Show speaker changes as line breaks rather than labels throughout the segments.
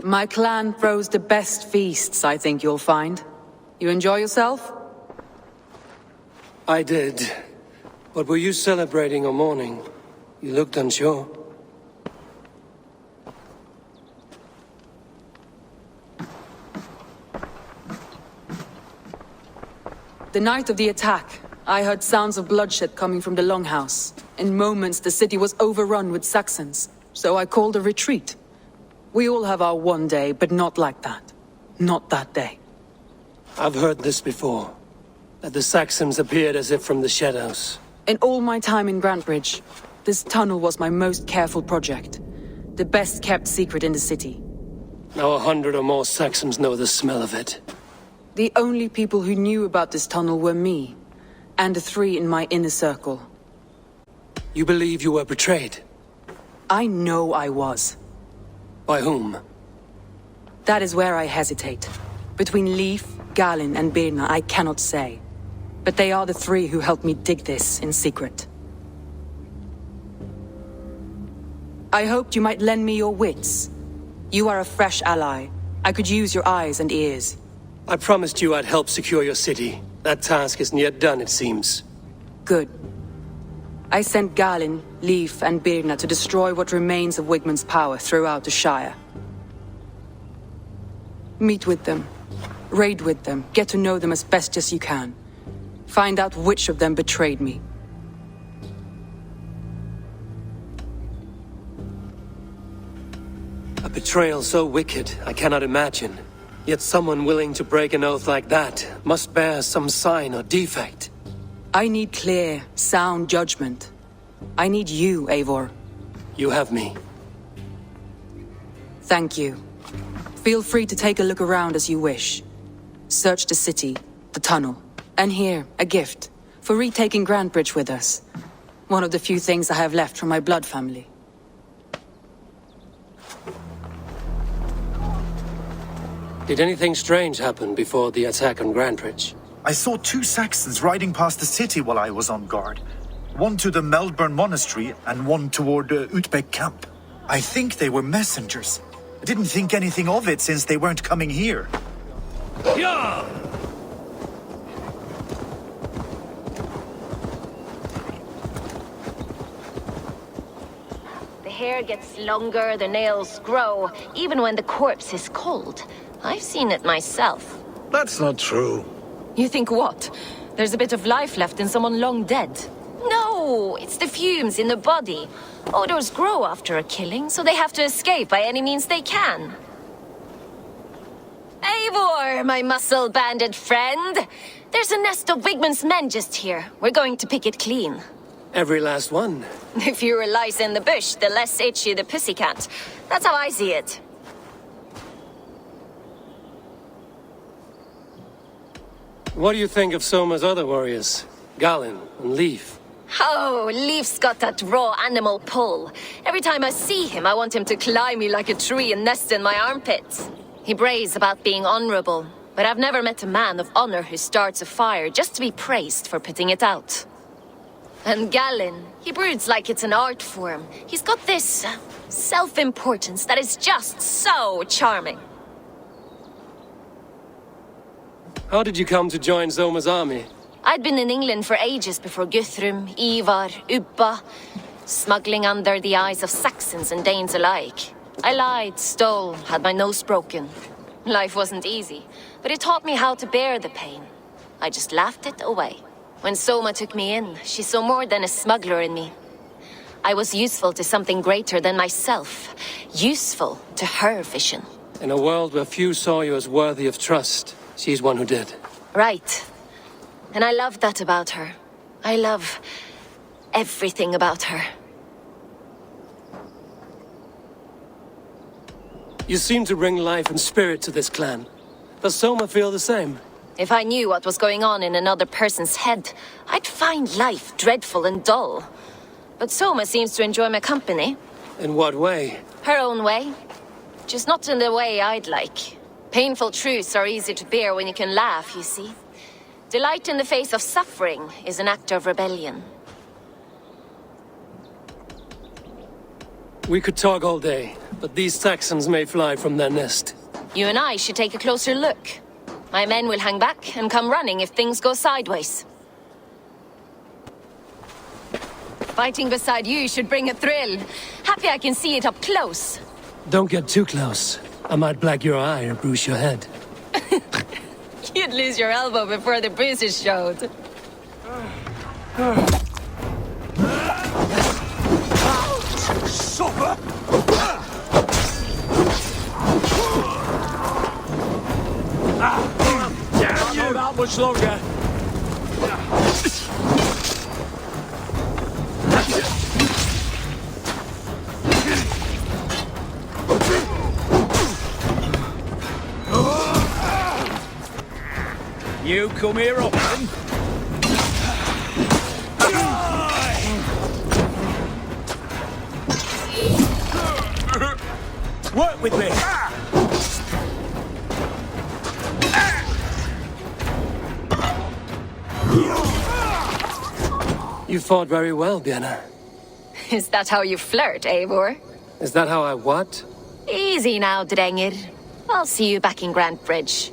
My clan throws the best feasts, I think you'll find. You enjoy yourself?
I did. But were you celebrating or mourning? You looked unsure.
The night of the attack, I heard sounds of bloodshed coming from the Longhouse. In moments, the city was overrun with Saxons, so I called a retreat. We all have our one day, but not like that. Not that day.
I've heard this before. That the Saxons appeared as if from the shadows.
In all my time in Grantbridge, this tunnel was my most careful project. The best kept secret in the city.
Now 100 or more Saxons know the smell of it.
The only people who knew about this tunnel were me, and the 3 in my inner circle.
You believe you were betrayed?
I know I was.
By whom?
That is where I hesitate. Between Leif, Galin, and Birna, I cannot say. But they are the 3 who helped me dig this in secret. I hoped you might lend me your wits. You are a fresh ally. I could use your eyes and ears.
I promised you I'd help secure your city. That task isn't yet done, it seems.
Good. I sent Galin, Leif, and Birna to destroy what remains of Wigmund's power throughout the Shire. Meet with them. Raid with them. Get to know them as best as you can. Find out which of them betrayed me.
A betrayal so wicked, I cannot imagine. Yet someone willing to break an oath like that must bear some sign or defect.
I need clear, sound judgment. I need you, Eivor.
You have me.
Thank you. Feel free to take a look around as you wish. Search the city, the tunnel, and here, a gift, for retaking Grantbridge with us. One of the few things I have left from my blood family.
Did anything strange happen before the attack on Grantbridge?
I saw 2 Saxons riding past the city while I was on guard. One to the Melbourne Monastery and one toward Utbeck Camp. I think they were messengers. I didn't think anything of it since they weren't coming here.
Yeah!
The hair gets longer, the nails grow, even when the corpse is cold. I've seen it myself.
That's not true.
You think what? There's a bit of life left in someone long dead? No, it's the fumes in the body. Odors grow after a killing, so they have to escape by any means they can. Eivor, my muscle-banded friend! There's a nest of Wigmund's men just here. We're going to pick it clean.
Every last one.
The fewer lice in the bush, the less itchy the pussycat. That's how I see it.
What do you think of Soma's other warriors? Galin and Leif?
Oh, Leif's got that raw animal pull. Every time I see him, I want him to climb me like a tree and nest in my armpits. He brays about being honorable, but I've never met a man of honor who starts a fire just to be praised for putting it out. And Galin, he broods like it's an art form. He's got this self-importance that is just so charming.
How did you come to join Soma's army?
I'd been in England for ages before Guthrum, Ivar, Ubba, smuggling under the eyes of Saxons and Danes alike. I lied, stole, had my nose broken. Life wasn't easy, but it taught me how to bear the pain. I just laughed it away. When Soma took me in, she saw more than a smuggler in me. I was useful to something greater than myself. Useful to her vision.
In a world where few saw you as worthy of trust, she's one who did.
Right. And I love that about her. I love everything about her.
You seem to bring life and spirit to this clan. Does Soma feel the same?
If I knew what was going on in another person's head, I'd find life dreadful and dull. But Soma seems to enjoy my company.
In what way?
Her own way. Just not in the way I'd like. Painful truths are easy to bear when you can laugh, you see. Delight in the face of suffering is an act of rebellion.
We could talk all day, but these Saxons may fly from their nest.
You and I should take a closer look. My men will hang back and come running if things go sideways. Fighting beside you should bring a thrill. Happy I can see it up close.
Don't get too close. I might black your eye or bruise your head.
You'd lose your elbow before the bruises showed.
Soma! Damn you! Not much longer. You come here often? Work with me!
You fought very well, Björna.
Is that how you flirt, Eivor?
Is that how I what?
Easy now, Drengir. I'll see you back in Grand Bridge.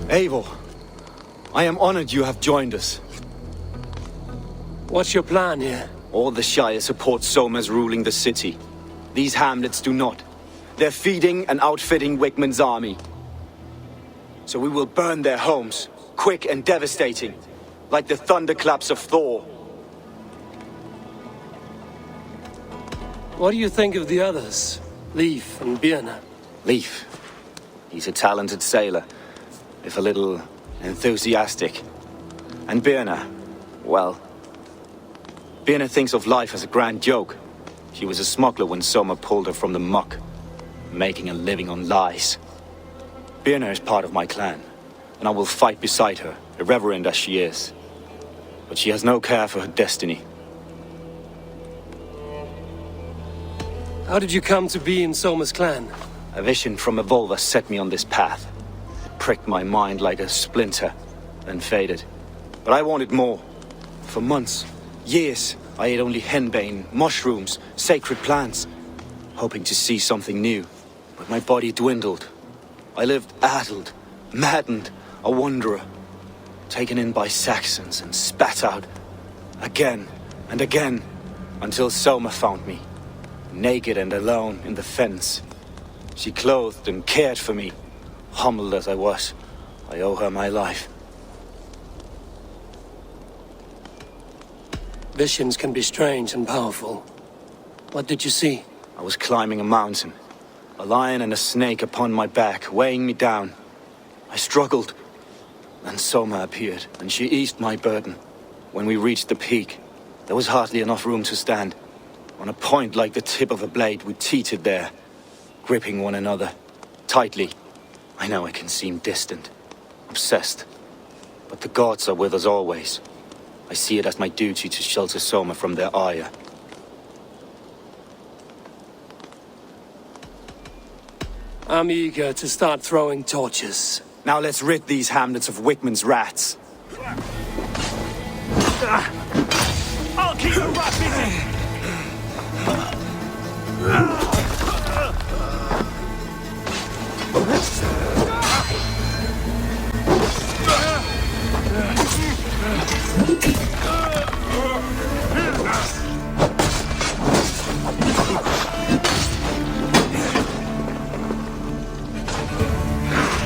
Eivor, I am honored you have joined us.
What's your plan here?
All the Shire support Soma's ruling the city. These hamlets do not. They're feeding and outfitting Wickman's army. So we will burn their homes, quick and devastating, like the thunderclaps of Thor.
What do you think of the others? Leif and Björna?
Leif. He's a talented sailor, if a little enthusiastic. And Björna, well... Björna thinks of life as a grand joke. She was a smuggler when Soma pulled her from the muck, making a living on lies. Björna is part of my clan, and I will fight beside her, irreverent as she is. But she has no care for her destiny.
How did you come to be in Soma's clan?
A vision from Evolva set me on this path. It pricked my mind like a splinter, then faded. But I wanted more. For months, years, I ate only henbane, mushrooms, sacred plants, hoping to see something new. But my body dwindled. I lived addled, maddened, a wanderer, taken in by Saxons and spat out again and again, until Soma found me, naked and alone in the fens. She clothed and cared for me. Humbled as I was, I owe her my life.
Visions can be strange and powerful. What did you see?
I was climbing a mountain. A lion and a snake upon my back, weighing me down. I struggled. Then Soma appeared, and she eased my burden. When we reached the peak, there was hardly enough room to stand. On a point like the tip of a blade, we teetered there, gripping one another, tightly. I know I can seem distant, obsessed. But the gods are with us always. I see it as my duty to shelter Soma from their ire.
I'm eager to start throwing torches.
Now let's rid these hamlets of Wickman's rats.
I'll keep the rat busy!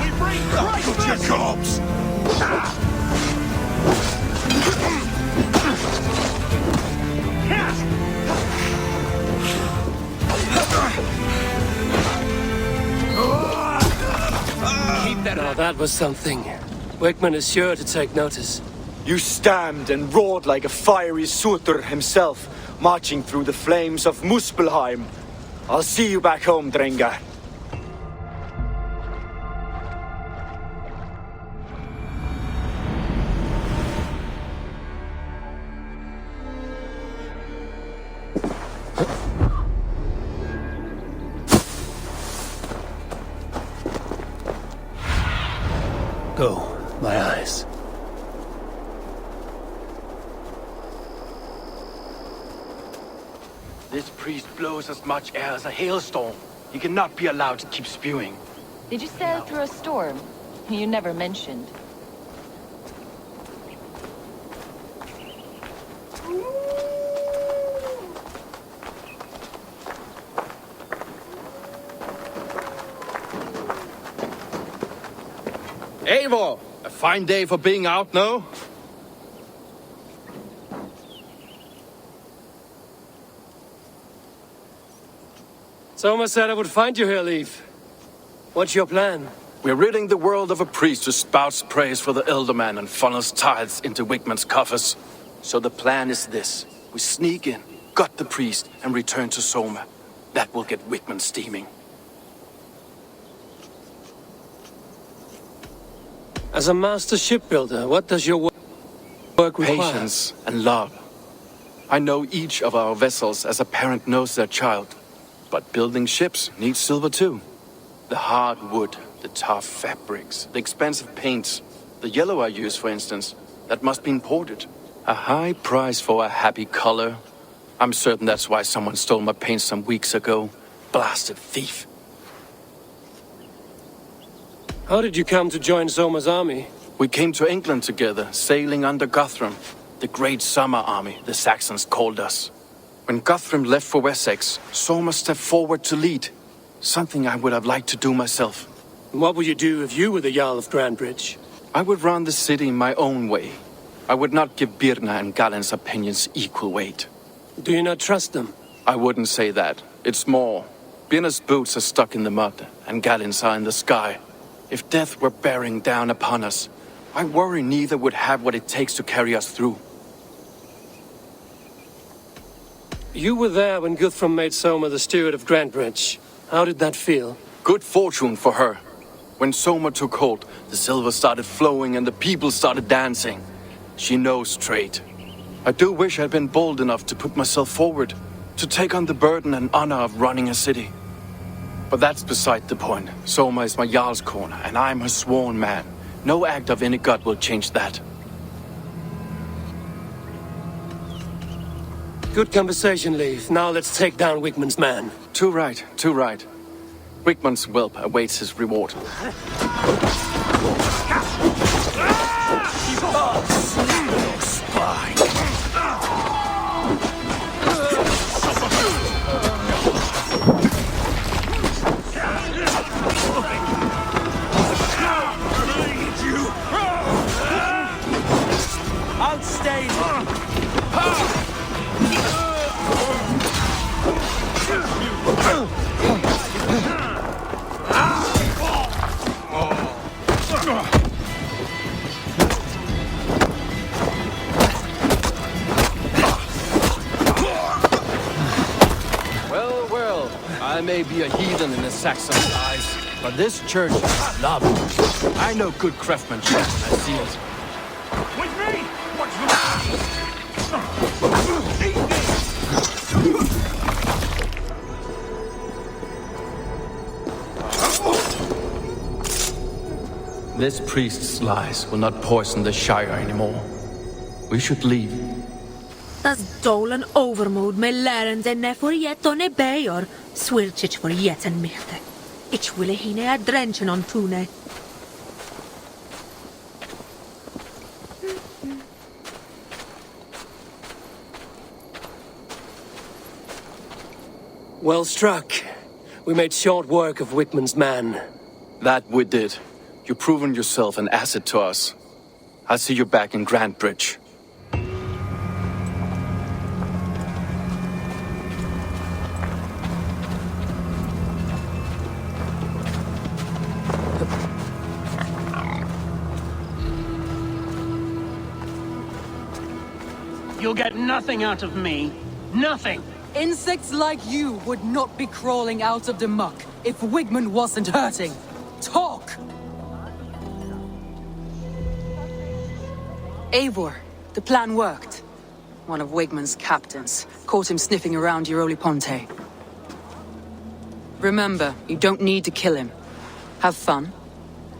We bring Christ your corpse!
Now that was something. Wickman is sure to take notice.
You stamped and roared like a fiery Surtur himself, marching through the flames of Muspelheim. I'll see you back home, Drengar.
Go, my eyes.
This priest blows as much air as a hailstorm. He cannot be allowed to keep spewing.
Did you sail through a storm? You never mentioned.
Eivor! A fine day for being out, no?
Soma said I would find you here, Leif. What's your plan?
We're ridding the world of a priest who spouts praise for the Elderman and funnels tithes into Wigman's coffers. So the plan is this. We sneak in, gut the priest, and return to Soma. That will get Wigman steaming.
As a master shipbuilder, what does your work require?
Patience and love. I know each of our vessels as a parent knows their child. But building ships needs silver too. The hard wood, the tough fabrics, the expensive paints. The yellow I use, for instance, that must be imported. A high price for a happy color. I'm certain that's why someone stole my paint some weeks ago. Blasted thief.
How did you come to join Soma's army?
We came to England together, sailing under Guthrum. The Great Summer Army, the Saxons called us. When Guthrum left for Wessex, Soma stepped forward to lead. Something I would have liked to do myself.
What would you do if you were the Jarl of Grandbridge?
I would run the city my own way. I would not give Birna and Galen's opinions equal weight.
Do you not trust them?
I wouldn't say that. It's more. Birna's boots are stuck in the mud, and Galen's are in the sky. If death were bearing down upon us, I worry neither would have what it takes to carry us through.
You were there when Guthrum made Soma the steward of Grandbridge. How did that feel?
Good fortune for her. When Soma took hold, the silver started flowing and the people started dancing. She knows trade. I do wish I'd been bold enough to put myself forward, to take on the burden and honor of running a city. But that's beside the point. Soma is my Jarl's corner, and I'm her sworn man. No act of any god will change that.
Good conversation, Leif. Now let's take down Wigman's man.
Too right, too right. Wigman's whelp awaits his reward.
I'll stay.
Well, well, I may be a heathen in the Saxon's eyes, but this church is love. I know good craftsmanship when I see it.
With me! What's the
This priest's lies will not poison the Shire anymore. We should leave.
Das dolan overmoed me lärande ne for yet on e bayor, swirchich for yet and mirte. Ich will hine a drenchen on tune.
Well struck. We made short work of Wigman's man.
That we did. You've proven yourself an asset to us. I'll see you back in Grandbridge.
You'll get nothing out of me. Nothing.
Insects like you would not be crawling out of the muck if Wigman wasn't hurting. Talk! Eivor, the plan worked. One of Wigman's captains caught him sniffing around Euroli Ponte. Remember, you don't need to kill him. Have fun.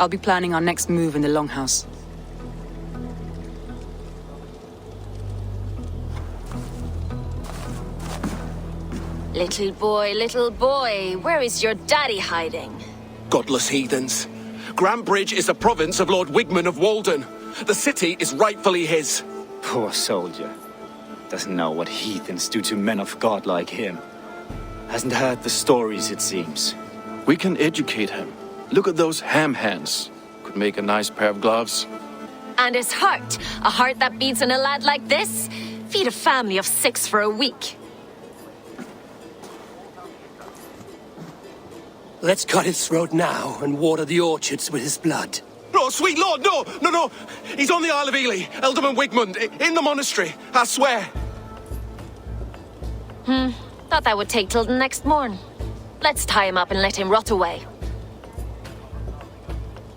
I'll be planning our next move in the Longhouse.
Little boy, where is your daddy hiding?
Godless heathens. Grantbridge is a province of Lord Wigman of Walden. The city is rightfully his.
Poor soldier. Doesn't know what heathens do to men of God like him. Hasn't heard the stories, it seems.
We can educate him. Look at those ham hands. Could make a nice pair of gloves.
And his heart, a heart that beats in a lad like this? Feed a family of 6 for a week.
Let's cut his throat now and water the orchards with his blood.
Oh, sweet lord, no! He's on the Isle of Ely, Ealdorman Wigmund, in the monastery, I swear.
Thought that would take till the next morn. Let's tie him up and let him rot away.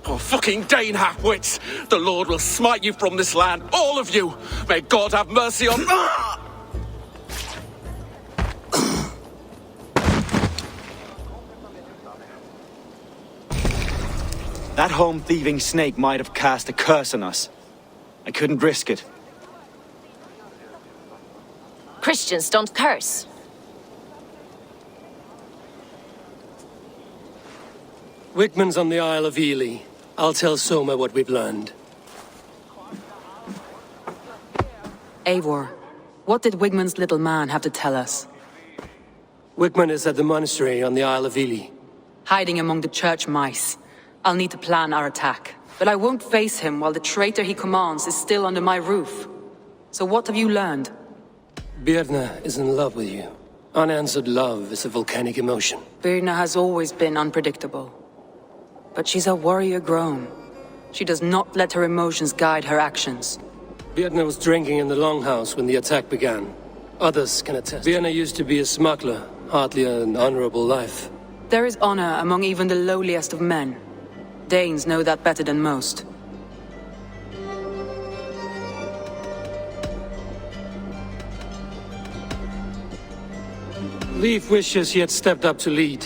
Oh, fucking Dane half-wits! The Lord will smite you from this land, all of you! May God have mercy on...
That home-thieving snake might have cast a curse on us. I couldn't risk it.
Christians don't curse.
Wigman's on the Isle of Ely. I'll tell Soma what we've learned.
Eivor, what did Wigman's little man have to tell us?
Wigman is at the monastery on the Isle of Ely.
Hiding among the church mice. I'll need to plan our attack. But I won't face him while the traitor he commands is still under my roof. So what have you learned?
Birna is in love with you. Unanswered love is a volcanic emotion.
Birna has always been unpredictable. But she's a warrior grown. She does not let her emotions guide her actions.
Birna was drinking in the longhouse when the attack began. Others can attest. Birna used to be a smuggler, hardly an honorable life.
There is honor among even the lowliest of men. Danes know that better than most.
Leif wishes he had stepped up to lead,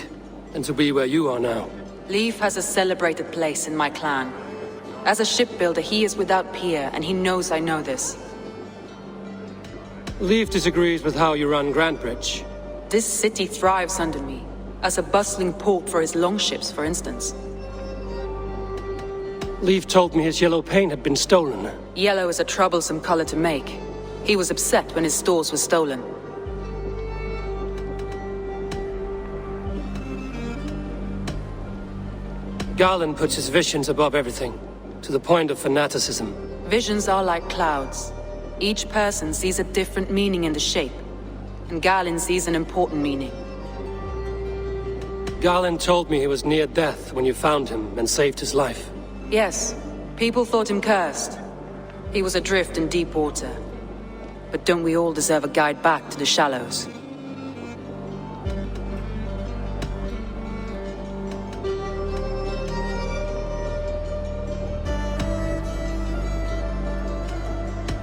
and to be where you are now.
Leif has a celebrated place in my clan. As a shipbuilder, he is without peer, and he knows I know this.
Leif disagrees with how you run Grantbridge.
This city thrives under me, as a bustling port for his longships, for instance.
Leif told me his yellow paint had been stolen.
Yellow is a troublesome color to make. He was upset when his stores were stolen.
Garland puts his visions above everything, to the point of fanaticism.
Visions are like clouds. Each person sees a different meaning in the shape, and Garland sees an important meaning.
Garland told me he was near death when you found him and saved his life.
Yes, people thought him cursed. He was adrift in deep water. But don't we all deserve a guide back to the shallows?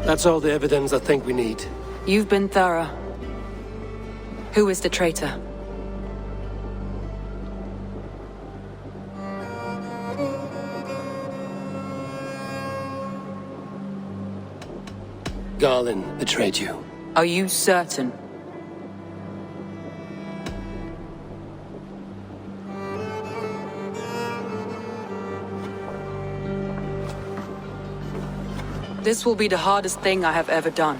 That's all the evidence I think we need.
You've been thorough. Who is the traitor?
Garland betrayed you.
Are you certain? This will be the hardest thing I have ever done.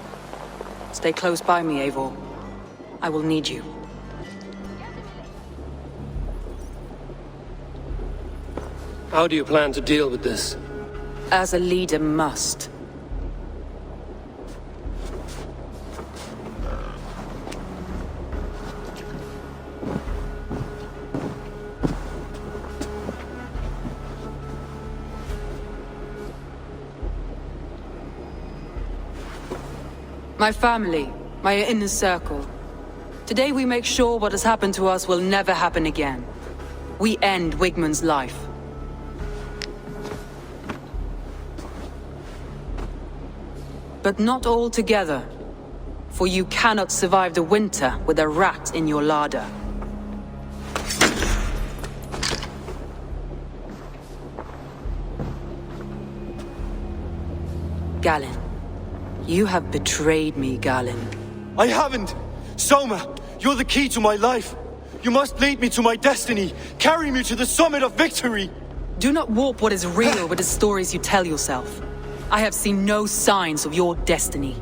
Stay close by me, Eivor. I will need you.
How do you plan to deal with this?
As a leader must. My family, my inner circle. Today we make sure what has happened to us will never happen again. We end Wigman's life. But not all together. For you cannot survive the winter with a rat in your larder. Galen. You have betrayed me, Galen.
I haven't! Soma! You're the key to my life. You must lead me to my destiny. Carry me to the summit of victory.
Do not warp what is real with the stories you tell yourself. I have seen no signs of your destiny.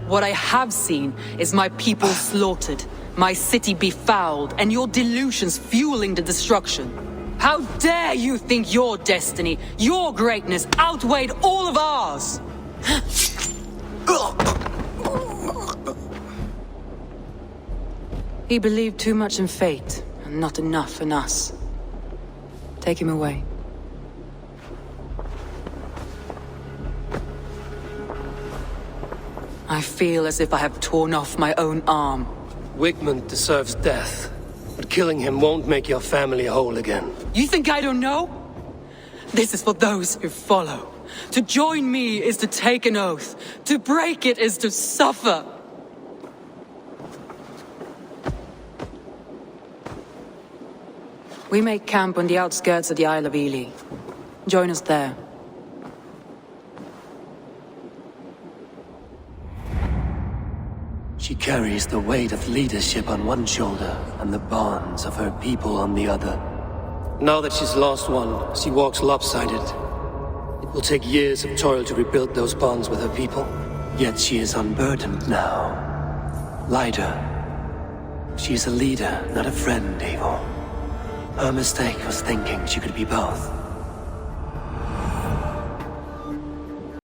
What I have seen is my people slaughtered, my city befouled, and your delusions fueling the destruction. How dare you think your destiny, your greatness, outweighed all of ours? He believed too much in fate, and not enough in us. Take him away. I feel as if I have torn off my own arm.
Wigmund deserves death, but killing him won't make your family whole again.
You think I don't know? This is for those who follow. To join me is to take an oath. To break it is to suffer. We make camp on the outskirts of the Isle of Ely. Join us there.
She carries the weight of leadership on one shoulder and the bonds of her people on the other. Now that she's lost one, she walks lopsided. It will take years of toil to rebuild those bonds with her people. Yet she is unburdened now. Lighter. She is a leader, not a friend, Eivor. Her mistake was thinking she could be both.